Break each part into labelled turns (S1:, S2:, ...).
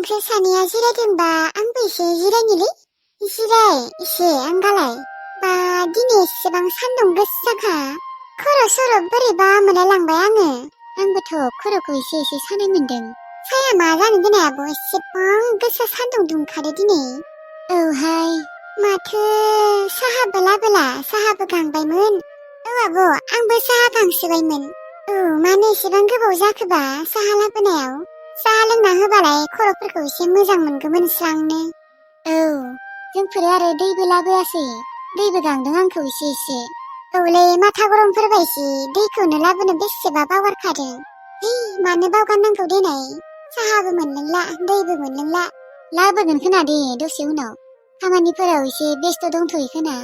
S1: नोंसोर सानैया जिरायदोंबा आंबो एसे जिरायनिलै। जिराय एसे आंगालाय। बा दिनै एसेबां सान्दुं गोसाखा। खर' सर' बोरैबा मोनलायलांबाय आङो। आंबोथ' खर'खौ एसे सानाय मोन्दों। साया मा जानो दिनै आब' एसेबां गोसा सान्दुं दुंखादो दिनै। औहाय माथो साहाबो लाबोला साहाबो गांबायमोन। औ आब' आंबो साहा गांसोबायमोन। औ मानो एसेबां गोबाव जाखोबा साहा लाबोनायाव? साहा लोंना होबालाय खर'फोरखौ एसे मोजां मोनगौमोन स्रांनो। औ जोंफोर आरो दैबो लाबोआसै। दैबो गांदों आंखौ एसे। औलै माथा गरमफोरबा एसे दैखौनो लाबोनो बेसेबा बावगारखादों। है मानो बावगारनांगौ देनाय। साहाबो मोनलोंला दैबो मोनलोंला। लाबोगोन खोना दे दसे उनाव। खामानिफोराव एसे बेस्थ' दंथ'यो खोना।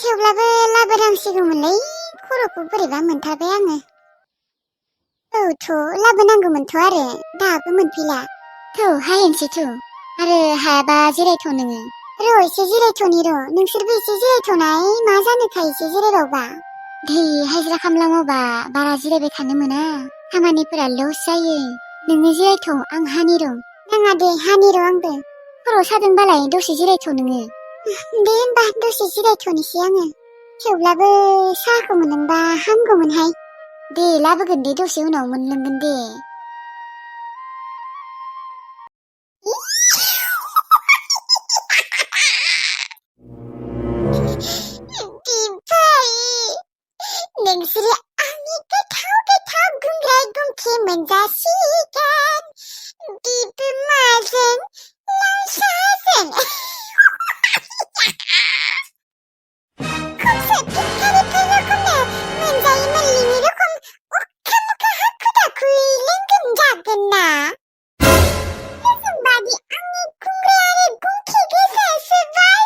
S1: थेवब्लाबो लाबोनांसिगौमोनलै खर'खौ बोरैबा मोनथारबाय आङो। औथ' लाबोनांगौमोनथ' आरो दाबो मोनफैला। थ' हायनोसैथ' आरो हायाबा जिरायथ' नोङो। र' एसे जिरायथ'नि र' नोंसोरबो एसे जिरायथ'नाय मा जानोखाय एसे जिरायबावबा। दै हाजिरा खामला मावबा बारा जिरायबाय थानो मोना। खामानिफोरा लस जायो। नोङो जिरायथ' आं हानि र'। नाङा दे हानि र' आंबो। खर' सादोंबालाय दसे जिरायथ' नोङो। दे होमबा दसे जिरायथ'नोसै आङो। थेवब्लाबो साहाखौ मोनलोंबा हामगौमोनहाय। दे लाबोगोन दे दसे उनाव मोनलोंगोन दे। नोंसोरो आंनि गोथाव गुंग्राय गुंथि मोनजासिगोन। बिबो माजों लावसाजों। खमसे भिखारिफोर रखमनो मोनजायै मोनलिनि रखम अखा मखा हाखु दाखुयै लोंगोन जागोन ना? बादि आंनि गुंग्राय आरो गुंथि गोजासोबाय।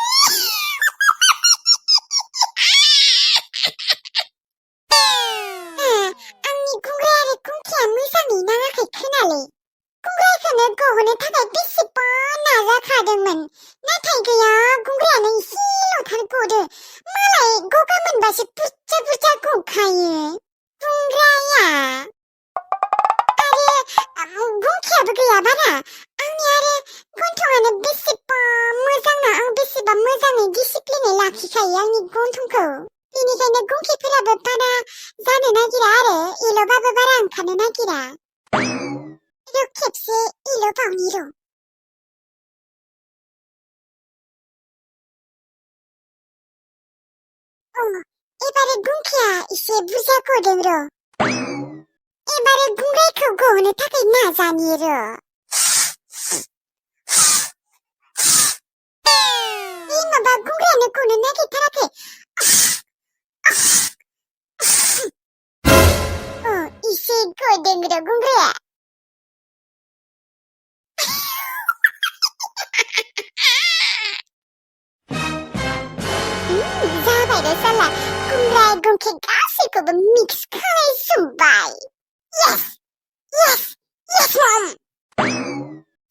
S1: आंनि गुंग्राय आरो गुंथिया मोजाङै नाङाखै खोनालै। गुंग्रायखौनो गहोनो थाखाय बेसेबा नाजाखादोंमोन। नाथाय गैया गुंग्रायानो एसेल'थार गदो। मालाय गगा मोनबासो बुरजा गखायो। गुंग्राया आरो गुंथियाबो गैया बारा। आंनि आरो गन्थंआनो बेसेबा मोजां ना आं बेसेबा मोजाङै डिसिप्लिनै लाखिखायो आंनि गन्थंखौ। बेनिखायनो गुंथिफोराबो बारा जानो नागिरा आरो एल'बाबो बारा ओंखारनो नागिरा। र' खेबसे एल'बावनि र'। एबारो गुंथिया एसे बुरजा गदों र'। एबारो गुंग्रायखौ गहोनो थाखाय नाजानि र'। माबा गुंग्रायानो गनो नागिरथाराखै। एसे गदों र' गुंग्राया। जाबाय रे साला गुंग्राय गुंथि गासैखौबो मिक्स खालायजोब्बाय। येस मम।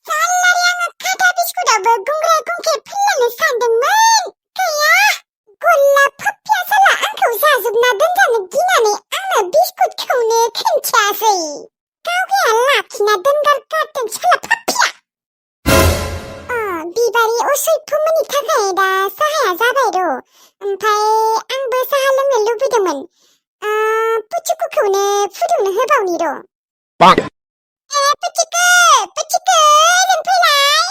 S1: सालारि आङो खाथा बिस्कुटावबो गुंग्राय गुंथि फुनलानो सानदोंमोन। गैया गल्ला फाफ्लिया साला आंखौ जाजोबना दोनजानो गिनानै आंनो बिस्कुटखौनो खोन्थियासै। गावगाया लाखिना दोनगारथारदों साला फाफ्लिया। बिबारि असय्यमोननि थाखाय दा साहाया जाबाय र'। ओमफ्राय आंबो साहा लोंनो लुबैदोंमोन। पुचुकुखौनो फुदुंनो होबावनि र'। पुचुकु ओजों फैलाय।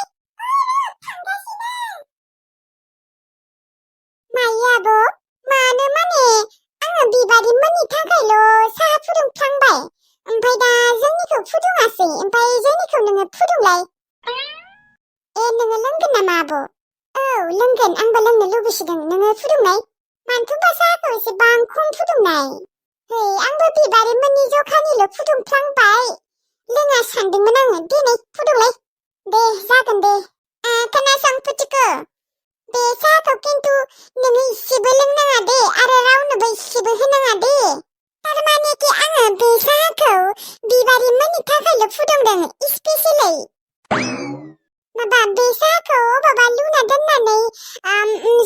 S1: थांगासिनो। मायो आब'? मानो माने आङो बिबारिमोननि थाखायल' साहा फुदुंफ्लांबाय। ओमफ्राय दा जोंनिखौ फुदुङासै। ओमफ्राय जोंनिखौ नोङो फुदुंलाय। नोङो लोंगोन नामा आब'? औ लोंगोन आंबो लोंनो लुबैसिदों नोङो फुदुंनाय। मानोथोबा साहाखौ एसेबां खम फुदुंनाय? है आंबो बिबारिमोननि जखानिल' फुदुंफ्लांबाय। लोङा सानदोंमोन आङो देनाय फुदुंलाय। दे जागोन दे। खोनासं पुचुकु बे साहाखौ खिन्थु नोङो इसेबो लोंनाङा दे आरो रावनोबो इसेबो होनाङा दे। थारमानेखि आङो बे साहाखौ बिबारिमोननि थाखायल' फुदुंदों स्पेसियलै। माबा बे साहाखौ अबावबा लुना दोननानै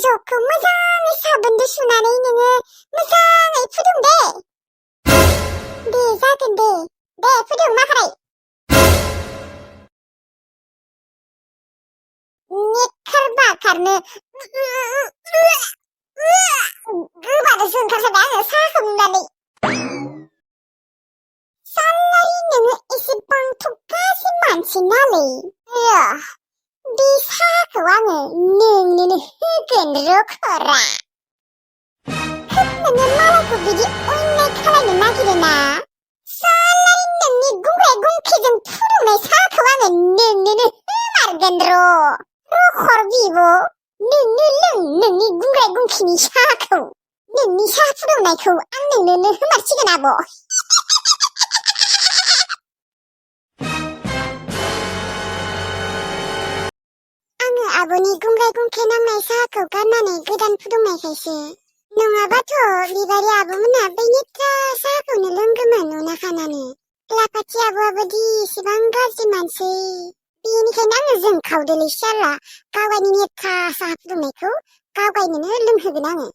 S1: जगखौ मोजाङै साबोनजों सुनानै नोङो मोजाङै फुदुं दे। दे जागोन दे। दे फुदुं माखाराय। खारनो गोबानोसो ओंखारखाबाय आङो साहाखौ नुनानै सालारि नोङो एसेबांथ' गाज्रि मानसि नालै बे साहाखौ आङो नोंनोनो होगोन र' खरा खोब नोङो मालायखौ बिदि अन्नाय खालायनो नागिरो ना सालारि नोंनि गुंग्राय गुंखिजों फुदुंनाय साहाखौ आङो नोंनोनो होमारगोन र' खर बिब' नोंनो लों नोंनि गुंग्राय गुंखिनि साहाखौ नोंनि साहा फुदुंनायखौ आं नोंनोनो होमारसिगोन आब' आङो आब'नि गुंग्राय गुंखे नांनाय साहाखौ गारनानै गोदान फुदुंनायखायसो नङाबाथ' बिबारि आब'मोना बैनिफ्रा साहाखौनो लोंगोमोन उना खानानै लाफाथि आब'आबोदि इसेबां गाज्रि मानसि बेनिखायनो आङो जोंखावदोलै साला गावगायनि नेथा साहा फुदुंनायखौ गावगायनोनो लोंहोगोन आङो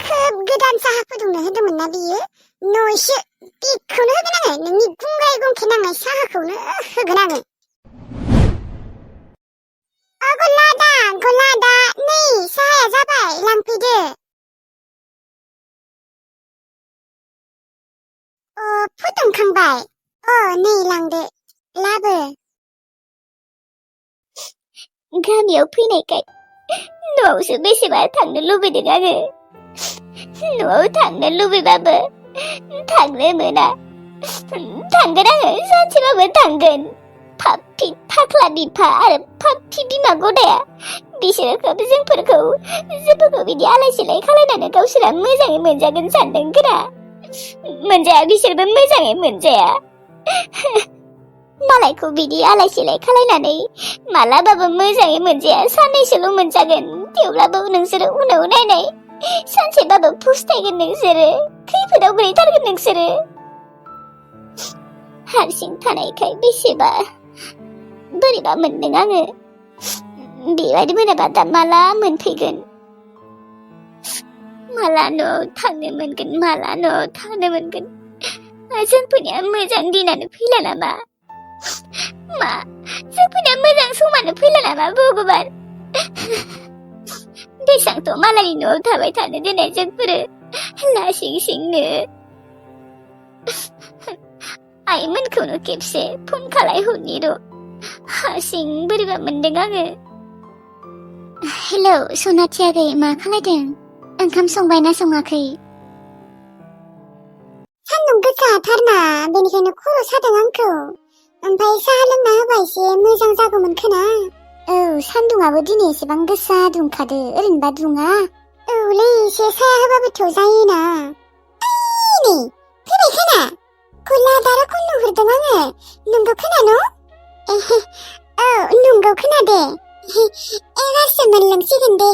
S1: खोब गोदान साहा फुदुंनो होदोंमोन ना बियो नयसो बेखौनो होगोन आङो नोंनि गुंग्राय गुंखे नांनाय साहाखौनो होगोन आङो गलादा नै साहाया जाबाय लांफैदो फुदुंखांबाय नै लांदो लाबो गामियाव फैनायखाय न'आवसो बेसेबा थांनो लुबैदों आङो न'आव थांनो लुबैबाबो थांनो मोना थांगोन आङो सानसेबाबो थांगोन फाफ्फि फाख्ला बिफा आरो फाफ्फि बिमा गदाया बिसोरो खोब जोंफोरखौ बिदि आलाय सिलाय खालायनानै गावसोरा मोजाङै मोनजागोन सानदों खोना मोनजाया बिसोरबो मोजाङै मोनजाया मालायखौ बिदि आलाय सिलाय खालायनानै मालाबाबो मोजाङै मोनजाया साननैसोल' मोनजागोन थेवब्लाबो नोंसोरो उनाव नायनाय सानसेबाबो फुसथायगोन नोंसोरो खैफोदाव गोलैथारगोन नोंसोरो हारसिं थानायखाय बेसेबा बोरैबा मोनदों आङो बेबायदि मोनाबा दा माला मोनफैगोन माला न'आव थांनो मोनगोन माला न'आव थांनो मोनगोन जोंफोरनिया मोजां दिनानो फैला नामा मा जोंफोरनिया मोजां समानो फैला नामा भगबान बेसांथ' मालायनि न'आव थाबाय थानो दोननाय जोंफोरो लासिं सिंनो आइमोनखौनो खेबसे फन खालायहरनि र' हारसिं बोरैबा मोनदों आङो हेलौ सनाथि आगै मा खालायदों ओंखाम संबायना सङाखै सान्दुं गोसाथारना बेनिखायनो खर' सादों आंखौ ओमफ्राय साहा लोंना होबा एसे मोजां जागौमोन खोना सान्दुंआबो दिनै एसेबां गोसा दुंखादो ओरैनोबा दुङा औलै एसे साया होबाबोथ' जायोना नै फैबाय खोना गलादारखौ नुहुरदों आङो नोंगौ खोना न' नंगौ खोना दे एबारसो मोनलोंसिगोन दे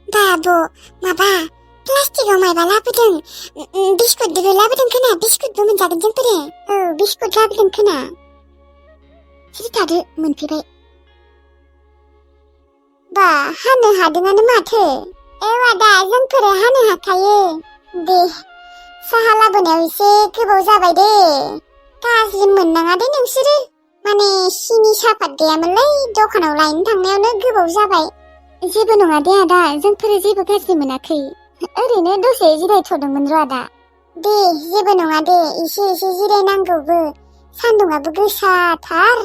S1: बाबु माबा प्लास्टिकआव मायबा लाबोदों बिस्कुटबो लाबोदों खोना बिस्कुटबो मोनजागोन जोंफोरो बिस्कुट लाबोदों खोना सिरि थादो मोनफैबाय बा हानो हादोंआनो माथो आदा जोंफोरो हानो हाखायो दे साहा लाबोनायाव एसे गोबाव जाबाय दे गाज्रि मोननाङा दे नोंसोरो माने सिनि सापात गैयामोनलै दखानाव लायनो थांनायावनो गोबाव जाबाय जेबो नङा दे आदा जोंफोरो जेबो गाज्रि मोनाखै ओरैनो दसे जिरायथ'दोंमोन र' आदा दे जेबो नङा दे एसे जिरायनांगौबो सान्दुंआबो गोसाथार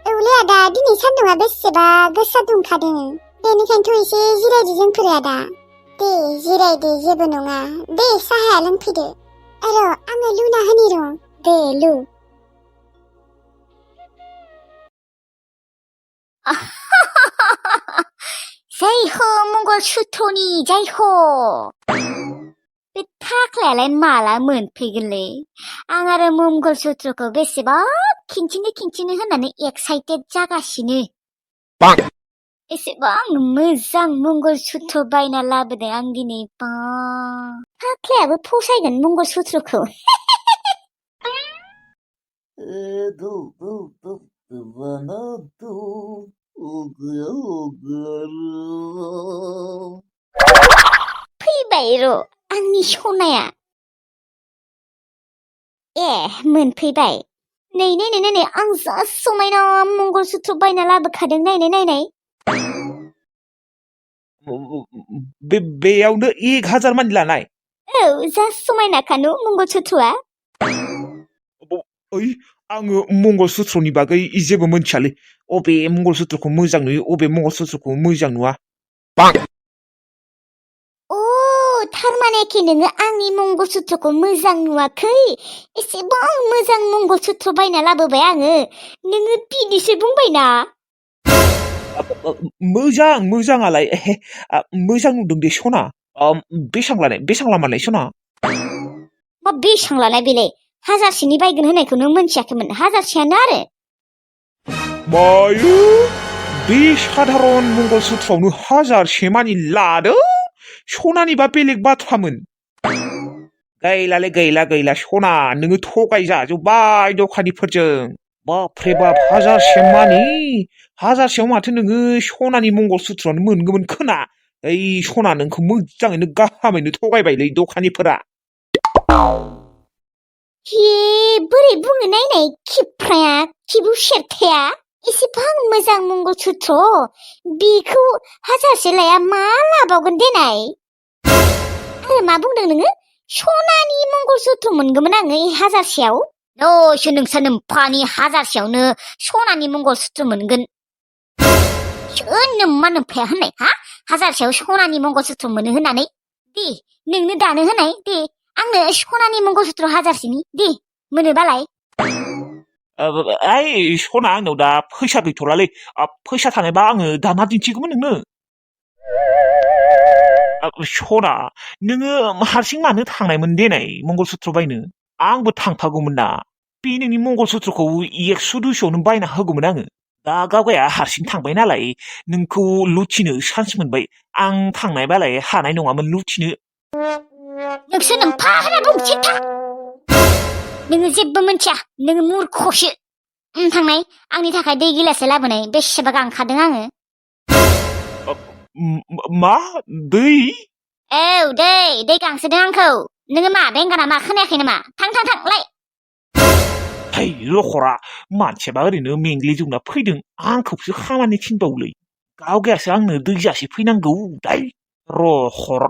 S1: औलै आदा दिनै सान्दुंआ बेसेबा गोसा दुंखादों बेनिखायनोथ' एसे जिरायदो जोंफोरो आदा दे जिरायदो जेबो नङा दे साहाया लोंफैदो र' आङो लुना होनि र' दे लु जय हो मंगलसूत्रनि जय हो बे थाख्लायालाय माला मोनफैगोनलै आं आरो मंगलसूत्रखौ बेसेबा खिन्थिनो होननानै एक्साइटेड जागासिनो एसेबां मोजां मंगलसूत्र बायना लाबोदों आं दिनै बा थाख्लायाबो फसायगोन मंगलसूत्रखौ फैबाय र' आंनि सनाया ए मोनफैबाय
S2: नै आं जा समायना मंगलसूत्र बायना लाबोखादों नायनाय
S3: बेयावनो 1000 मानि लानाय
S2: औ जा समायनाखानु मंगलसूत्रआ
S3: ओइ आङो मंगलसूत्रनि बागै जेबो मोनथियालै अबे मंगलसूत्रखौ मोजां नुयो अबे मंगलसूत्रखौ मोजां नुवा
S2: थारमानेखि नोङो आंनि मंगलसूत्रखौ मोजां नुवाखै एसेबां मोजां मंगलसूत्र बायना लाबोबाय आङो नोङो बिदिसो बुंबायना
S3: मोजाङालाय मोजां नुदों दे सना बेसां लामालाय सना
S2: मा बेसां लानाय बेलाय 1000सेनि बायगोन होननायखौ नों मोनथियाखैमोन 1000सेयानो आरो
S3: मायो बे साधारन मंगलसूत्रआवनो 1000से मानि लादों सनानिबा बेलेग बाथ्रामोन गैला सना नोङो थगायजाजोब्बाय दखानिफोरजों बापरे बाप 1000से मानि 1000सेयाव माथो नोङो सनानि मंगलसूत्रआनो मोनगौमोन खोना ओइ सना नोंखौ मोजाङैनो गाहामैनो थगायबायलै दखानिफोरा
S2: हे बोरै बुङो नायनाय खिफ्राया खिबु सेरथाया एसेबां मोजां मंगलसूत्र बेखौ 1000से लाया मा लाबावगोन देनाय आरो मा बुंदों नोङो सनानि मंगलसूत्र मोनगौमोन आङो 1000सेयाव दसे नोंसा नोम्फानि 1000सेयावनो सनानि मंगलसूत्र मोनगोन सोर नोम्मा नोम्फाया होननाय हा 1000सेयाव सनानि मंगलसूत्र मोनो होननानै दे नोंनो दानो होनाय दे आंनो सनानि मंगलसूत्र 1000सेनि दे मोनोबालाय
S3: ओइ सना आंनाव दा फैसा गैथ'लालै फैसा थानायबा आङो दाना दिन्थिगौमोन नोंनो सना नोङो हारसिं मानो थांनायमोन देनाय मंगलसूत्र बायनो आंबो थांफागौमोन ना बे नोंनि मंगलसूत्रखौ 100-200आवनो बायना होगौमोन आङो दा गावगाया हारसिं थांबाय नालाय नोंखौ लुथिनो चान्स मोनबाय आं थांनायबालाय हानाय नङामोन लुथिनो
S2: नोंसोर नोम्फा होनना बुंसै था नोङो जेबो मोनथिया नोङो मूर्खसो थांनाय आंनि थाखाय दै गिलाससे लाबोनाय बेसेबा गांखादों आङो
S3: मा दै
S2: औ दै गांसोदों आंखौ नोङो मा बेंगा नामा खोनायाखै नामा थां लाय
S3: है लखरा मानसियाबा ओरैनो मेंग्लिजोबना फैदों आंखौसो खामानि थिनबावलै गावगायासो आंनो दैजासे फैनांगौ दाय र' हर